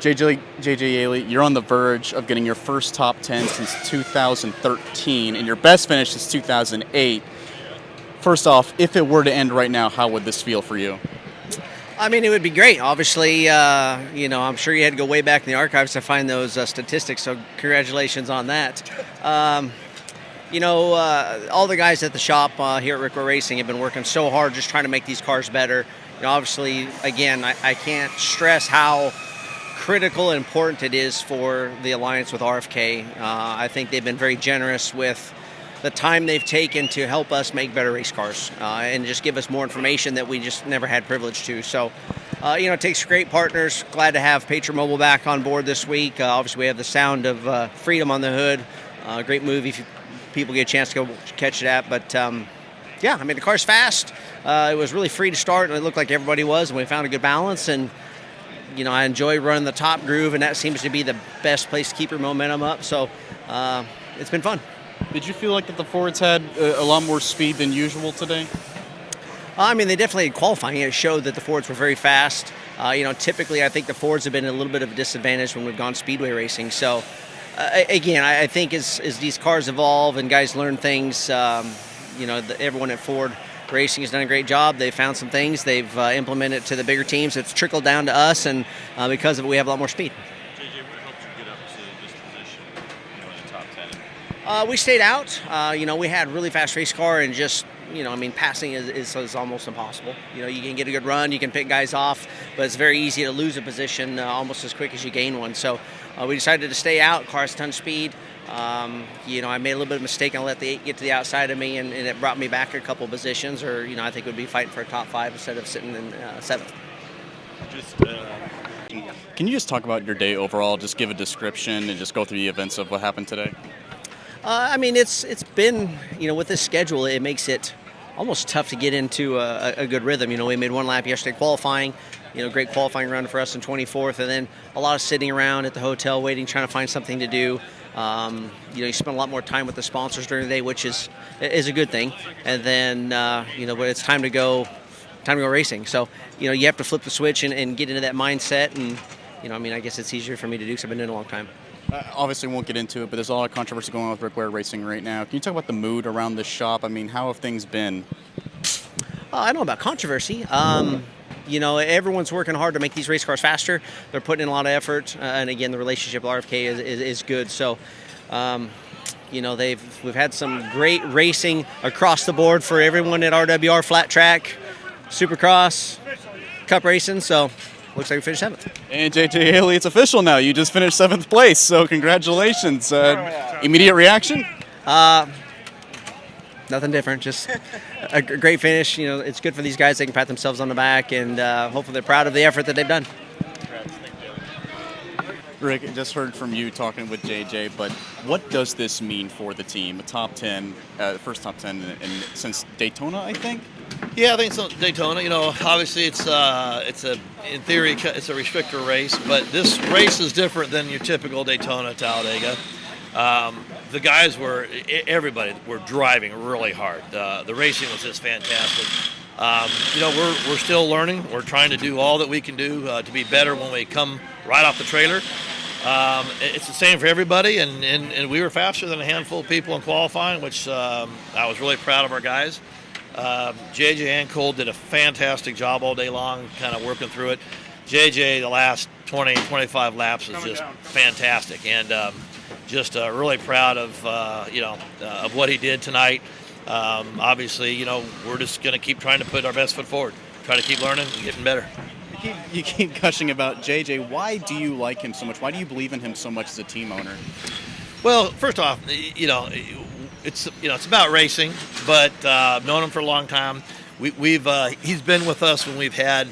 JJ Yeley, you're on the verge of getting your first top 10 since 2013 and your best finish since 2008. First off, if it were to end right now, how would this feel for you? I mean, it would be great. Obviously, I'm sure you had to go way back in the archives to find those statistics, so congratulations on that. All the guys at the shop here at Rick Ware Racing have been working so hard just trying to make these cars better. Obviously, again, I can't stress how critical and important it is for the alliance with RFK. I think they've been very generous with the time they've taken to help us make better race cars and just give us more information that we just never had privilege to. So, it takes great partners. Glad to have Patriot Mobile back on board this week. Obviously, we have the Sound of Freedom on the hood. Great movie if people get a chance to go catch that. But, the car's fast. It was really free to start, and it looked like everybody was, and we found a good balance. And, I enjoy running the top groove, and that seems to be the best place to keep your momentum up. So, it's been fun. Did you feel like that the Fords had a lot more speed than usual today? They definitely had qualifying. It showed that the Fords were very fast. Typically I think the Fords have been a little bit of a disadvantage when we've gone speedway racing. So, I think as these cars evolve and guys learn things, everyone at Ford Racing has done a great job. They've found some things. They've implemented it to the bigger teams. It's trickled down to us, and because of it, we have a lot more speed. JJ, what helped you get up to this position, in the top 10? We stayed out. We had a really fast race car, and just, passing is almost impossible. You can get a good run, you can pick guys off, but it's very easy to lose a position almost as quick as you gain one. So we decided to stay out. Car has a ton of speed. I made a little bit of a mistake and let the 8 get to the outside of me, and it brought me back a couple positions, or, I think we'd be fighting for a top 5 instead of sitting in 7th. Can you just talk about your day overall, just give a description and just go through the events of what happened today? It's been, with this schedule, it makes it almost tough to get into a good rhythm. We made one lap yesterday qualifying, great qualifying run for us in 24th, and then a lot of sitting around at the hotel waiting, trying to find something to do. You spend a lot more time with the sponsors during the day, which is a good thing. And then, but it's time to go racing. So, you have to flip the switch and get into that mindset. And, I guess it's easier for me to do because I've been doing it a long time. Obviously, we won't get into it, but there's a lot of controversy going on with Rick Ware Racing right now. Can you talk about the mood around this shop? How have things been? I don't know about controversy. Everyone's working hard to make these race cars faster. They're putting in a lot of effort, and again, the relationship with RFK is good. So, we've had some great racing across the board for everyone at RWR, flat track, Supercross, Cup racing. So, looks like we finished 7th. And JJ Yeley, it's official now. You just finished 7th place, so congratulations. Immediate reaction? Nothing different, just a great finish. It's good for these guys. They can pat themselves on the back, and hopefully they're proud of the effort that they've done. Rick, I just heard from you talking with JJ, but what does this mean for the team? A top 10, first top 10 since Daytona, I think? Yeah, I think it's Daytona. Obviously in theory, it's a restrictor race, but this race is different than your typical Daytona, Talladega. The guys everybody were driving really hard. The racing was just fantastic. We're still learning. We're trying to do all that we can do to be better when we come right off the trailer. It's the same for everybody, and we were faster than a handful of people in qualifying, which I was really proud of our guys. JJ and Cole did a fantastic job all day long, kind of working through it. JJ, the last 20, 25 laps was just fantastic, and just really proud of what he did tonight. Obviously, we're just going to keep trying to put our best foot forward, try to keep learning and getting better. You keep gushing about JJ. Why do you like him so much? Why do you believe in him so much as a team owner? Well, first off, it's about racing, but I've known him for a long time. He's been with us when we've had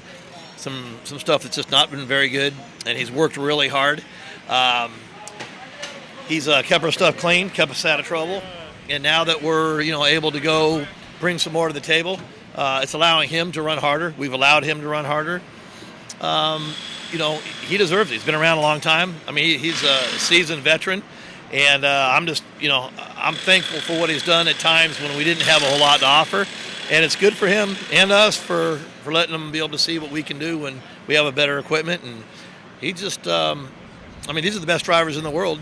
some stuff that's just not been very good, and he's worked really hard. He's kept our stuff clean, kept us out of trouble, and now that we're able to go bring some more to the table, it's allowing him to run harder. We've allowed him to run harder. He deserves it. He's been around a long time. He's a seasoned veteran, and I'm thankful for what he's done at times when we didn't have a whole lot to offer, and it's good for him and us for letting him be able to see what we can do when we have a better equipment. And he just, I mean, these are the best drivers in the world.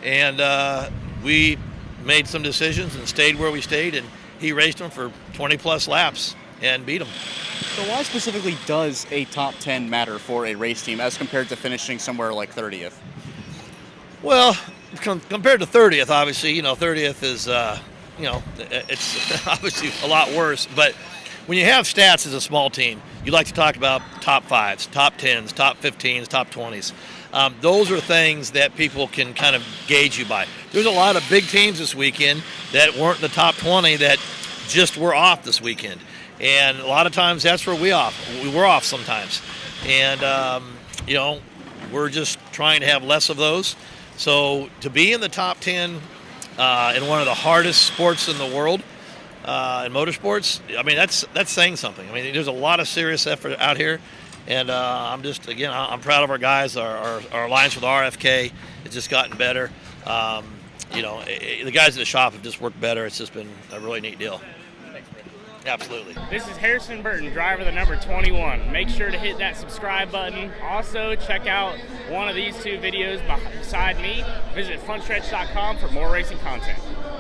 And we made some decisions and stayed where we stayed, and he raced them for 20-plus laps and beat them. So why specifically does a top 10 matter for a race team as compared to finishing somewhere like 30th? Well, compared to 30th, obviously, 30th is, it's obviously a lot worse. But when you have stats as a small team, you like to talk about top 5s, top 10s, top 15s, top 20s. Those are things that people can kind of gauge you by. There's a lot of big teams this weekend that weren't in the top 20 that just were off this weekend. And a lot of times that's where we were off sometimes. And, we're just trying to have less of those. So to be in the top 10 in one of the hardest sports in the world, in motorsports, I mean, that's saying something. I mean, there's a lot of serious effort out here. And I'm proud of our guys. Our alliance with RFK has just gotten better. The guys at the shop have just worked better. It's just been a really neat deal. Absolutely. This is Harrison Burton, driver the number 21. Make sure to hit that subscribe button. Also, check out one of these two videos beside me. Visit frontstretch.com for more racing content.